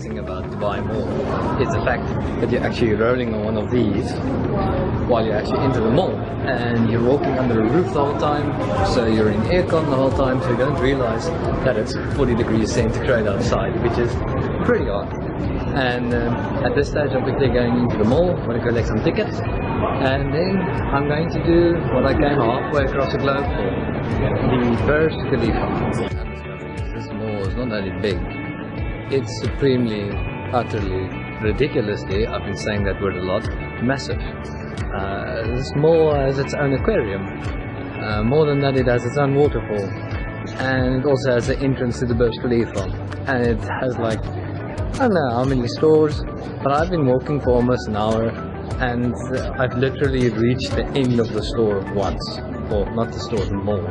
thing about Dubai Mall is the fact that you're actually rolling on one of these while you're actually into the mall, and you're walking under a roof the whole time, so you're in aircon the whole time, so you don't realize that it's 40 degrees centigrade outside, which is pretty odd. And at this stage I'm quickly going into the mall, I'm going to collect some tickets, and then I'm going to do what I came halfway across the globe for, the Burj Khalifa. This mall is not only big, it's supremely, utterly, ridiculously, I've been saying that word a lot, massive. This mall has its own aquarium. More than that, it has its own waterfall, and it also has the entrance to the Burj Khalifa, and it has like, I don't know how many stores, but I've been walking for almost an hour and I've literally reached the end of the store once. Or not the store, the mall.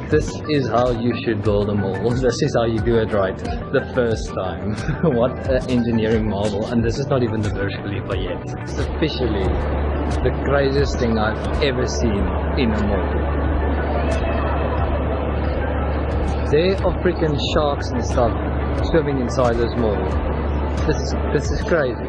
This is how you should build a mall. This is how you do it right the first time. What an engineering marvel. And this is not even the Burj Khalifa yet. It's officially the craziest thing I've ever seen in a mall. There are freaking sharks and stuff swimming inside this mall. This is crazy.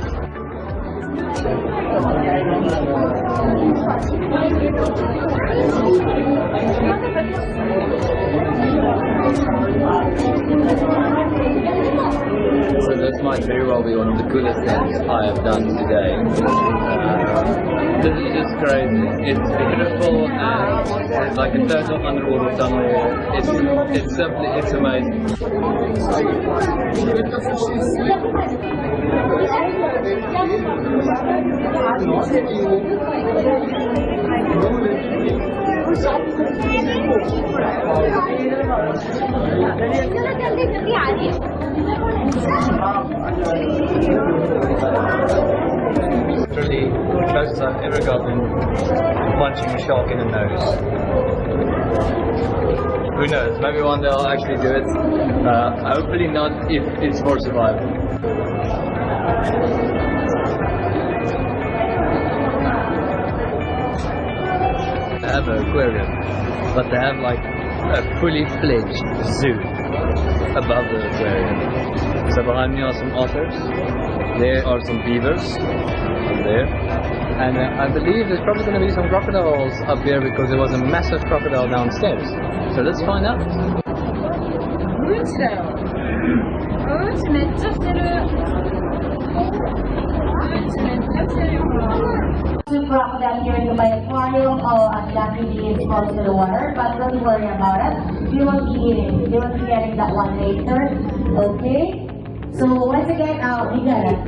So this might very well be one of the coolest things I have done today. This is just crazy. It's beautiful and it's like a total underwater tunnel. It's simply, it's amazing. Literally the closest I've ever gotten punching a shark in the nose. Who knows, maybe one day I'll actually do it. Hopefully not if it's for survival. They have an aquarium, but they have like a fully fledged zoo above the aquarium. So behind me are some otters, there are some beavers up there, and I believe there's probably going to be some crocodiles up there because there was a massive crocodile downstairs. So let's find out. Crocodile here in the aquarium and that really is close to the water, but don't worry about it. You won't be eating. You won't be getting that one later. Okay? So once again, we got it.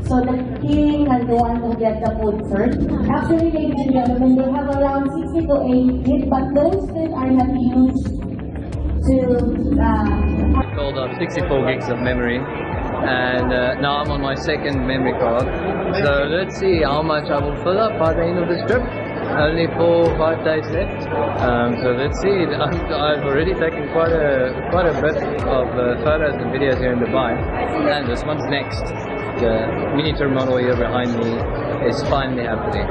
So the king and the one who gets the food first. Actually, ladies and gentlemen, they have around 60 to 80 kids, but those kids are not used to Called up 64 gigs of memory, and now I'm on my second memory card. So let's see how much I will fill up by the end of this trip. Only 4 or 5 days left. So let's see. I've already taken quite a bit of photos and videos here in Dubai, and this one's next. The miniature model here behind me is finally happening.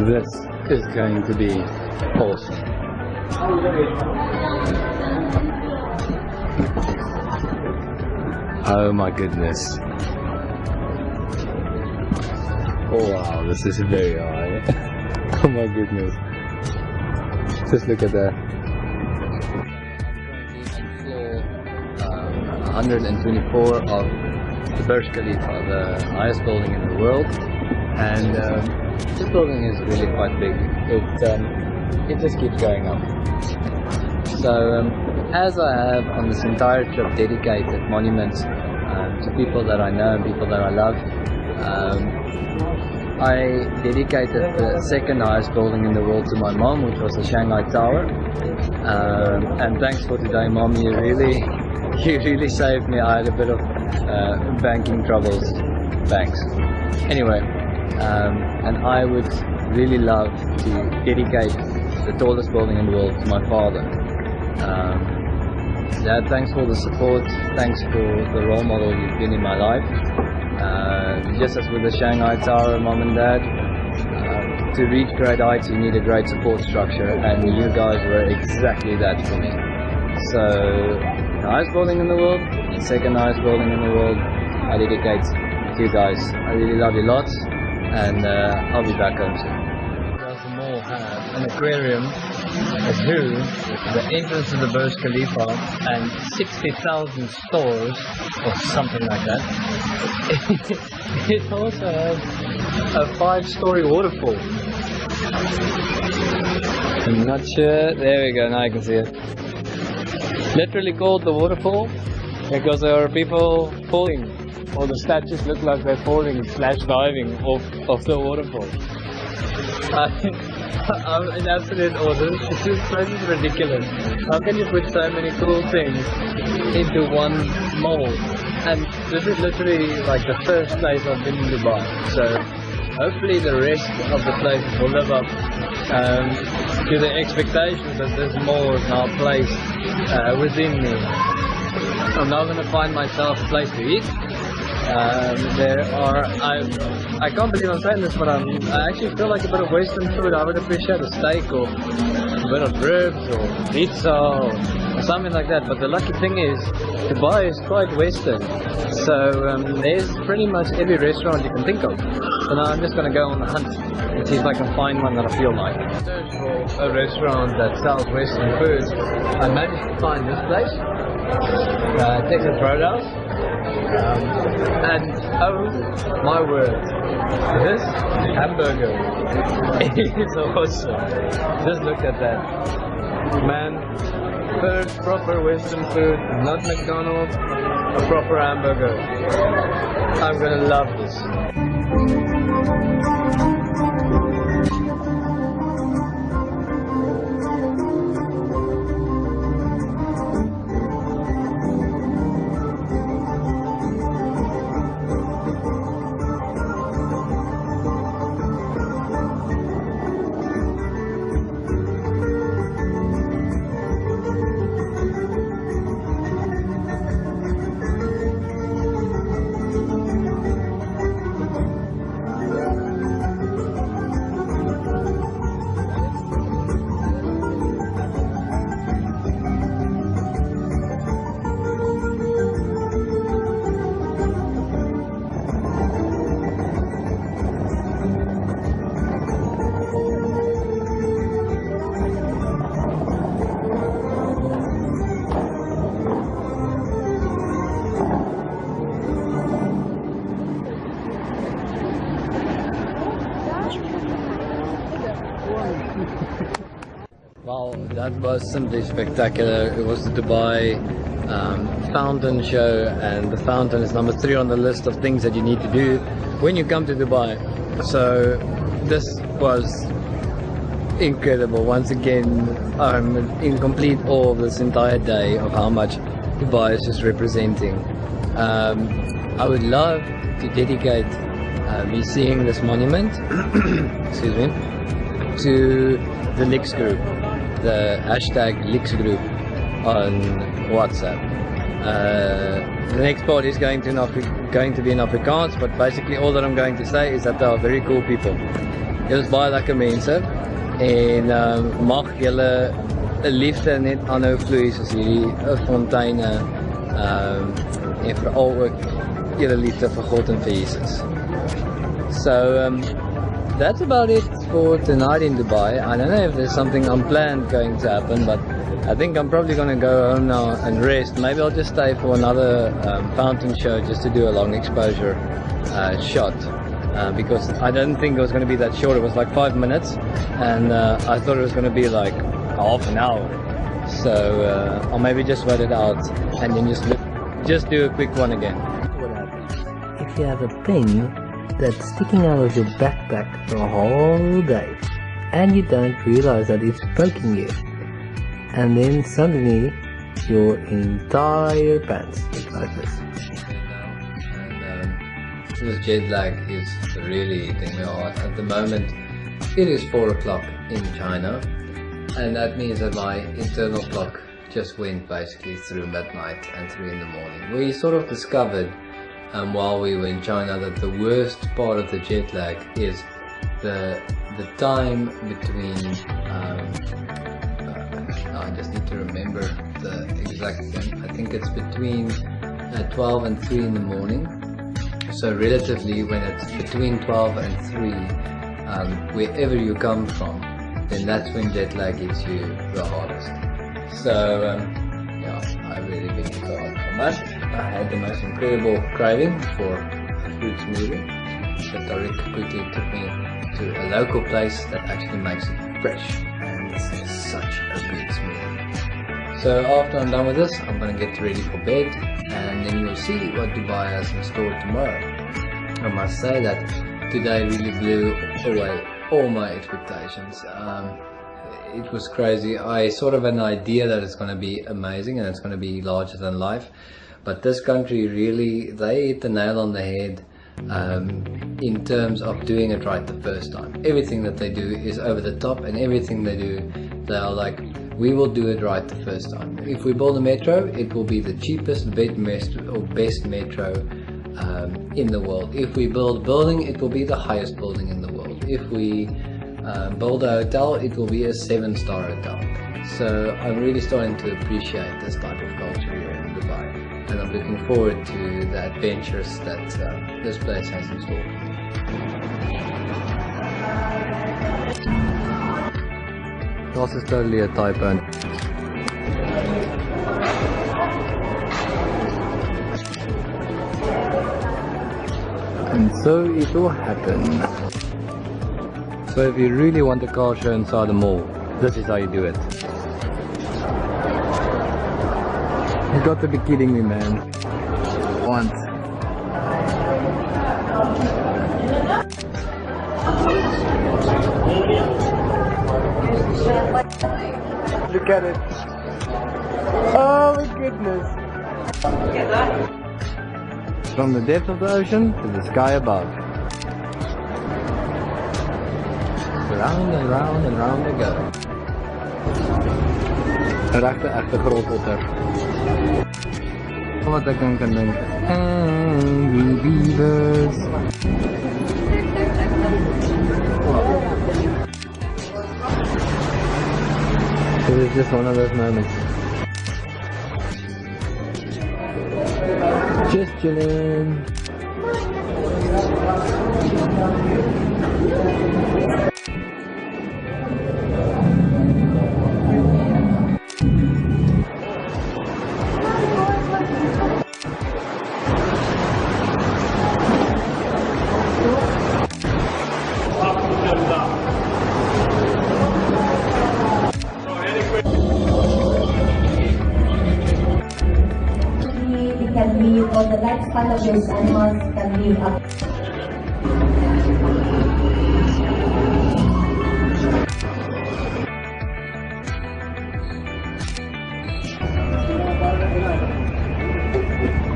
This is going to be awesome. Oh my goodness. Oh wow, this is very high. Oh my goodness. Just look at that. I'm currently on floor 124 of the Burj Khalifa, the highest building in the world. And this building is really quite big. It just keeps going up. So as I have on this entire trip dedicated monuments to people that I know and people that I love, I dedicated the second highest building in the world to my mom, which was the Shanghai Tower. And thanks for today, Mom. You really saved me. I had a bit of banking troubles. Thanks. Anyway, and I would really love to dedicate the tallest building in the world to my father. Dad, thanks for the support, thanks for the role model you've been in my life. Just as with the Shanghai Tower, Mom and Dad, to reach great heights you need a great support structure, and you guys were exactly that for me. So, the highest building in the world, the second highest building in the world, I dedicate to you guys. I really love you lots, and I'll be back home soon. Does the mall have an aquarium, a zoo, the entrance to the Burj Khalifa, and 60,000 stores, or something like that. It also has a 5-story waterfall. I'm not sure. There we go, now I can see it. Literally called the waterfall because there are people falling, or the statues look like they're falling / diving off the waterfall. I'm in absolute order. This place is ridiculous. How can you put so many cool things into one mall? And this is literally like the first place I've been in Dubai. So hopefully the rest of the places will live up to the expectations that this mall is now placed within me. I'm now going to find myself a place to eat. I can't believe I'm saying this, but I actually feel like a bit of Western food. I would appreciate a steak or a bit of ribs or pizza or something like that. But the lucky thing is, Dubai is quite Western, so there's pretty much every restaurant you can think of. So now I'm just going to go on the hunt and see if I can find one that I feel like. Search for a restaurant that sells Western foods. I managed to find this place, Texas Roadhouse. And oh my word, this hamburger is awesome. Just look at that, man. First proper Western food, not McDonald's, a proper hamburger. I'm gonna love this. Wow, that was simply spectacular. It was the Dubai fountain show, and the fountain is number 3 on the list of things that you need to do when you come to Dubai. So this was incredible. Once again, I'm in complete awe of this entire day of how much Dubai is just representing. I would love to dedicate me seeing this monument excuse me, to the Leaks group, the hashtag Leaks group on WhatsApp. The next part is going to be in Afrikaans, but basically all that I'm going to say is that they are very cool people. Julle is baie lekker mense en mag julle 'n liefde net aanhou vloei soos hierdie fonteine en veral ook julle liefde vir God en vir Jesus. So that's about it for tonight in Dubai. I don't know if there's something unplanned going to happen, but I think I'm probably going to go home now and rest. Maybe I'll just stay for another fountain show just to do a long exposure shot. Because I didn't think it was going to be that short. It was like 5 minutes, and I thought it was going to be like half an hour. So I'll maybe just wait it out and then just do a quick one again. What happens if you have a pen that's sticking out of your backpack for a whole day and you don't realize that it's poking you, and then suddenly your entire pants look like this. this jet lag is really hitting me hard. At the moment, it is 4 o'clock in China, and that means that my internal clock just went basically through midnight and 3 in the morning. We sort of discovered while we were in China that the worst part of the jet lag is the time between I just need to remember the exact thing. I think it's between 12 and 3 in the morning. So relatively, when it's between 12 and 3, wherever you come from, then that's when jet lag hits you the hardest. So yeah, I really been hit hard from that. I had the most incredible craving for a fruit smoothie, but Tariq quickly took me to a local place that actually makes it fresh, and this is such a good smoothie. So after I'm done with this, I'm gonna get ready for bed, and then you'll see what Dubai has in store tomorrow. I must say that today really blew away all my expectations. It was crazy. I sort of had an idea that it's going to be amazing and it's going to be larger than life, but this country really, they hit the nail on the head in terms of doing it right the first time. Everything that they do is over the top, and everything they do, they are like, we will do it right the first time. If we build a metro, it will be the cheapest, best metro in the world. If we build a building, it will be the highest building in the world. If we build a hotel, it will be a 7-star hotel. So I'm really starting to appreciate this type of culture here in Dubai, and I'm looking forward to the adventures that this place has in store. This is totally a typo. And so it will happen. So if you really want a car show inside the mall, this is how you do it. You got to be kidding me, man. Once. Look at it. Oh my goodness. From the depth of the ocean to the sky above. Round and round and round they go. Regte groototter. Wat ek kan dink. Angry beavers. It is just one of those moments. Just chillin'. Can be, or the lifespan of these animals can be up.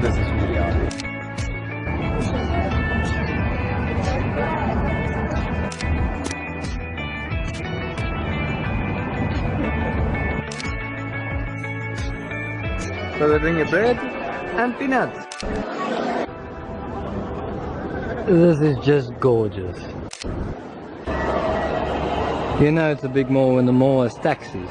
This is really hard. So they bring you bread and peanuts. This is just gorgeous. You know it's a big mall when the mall has taxis.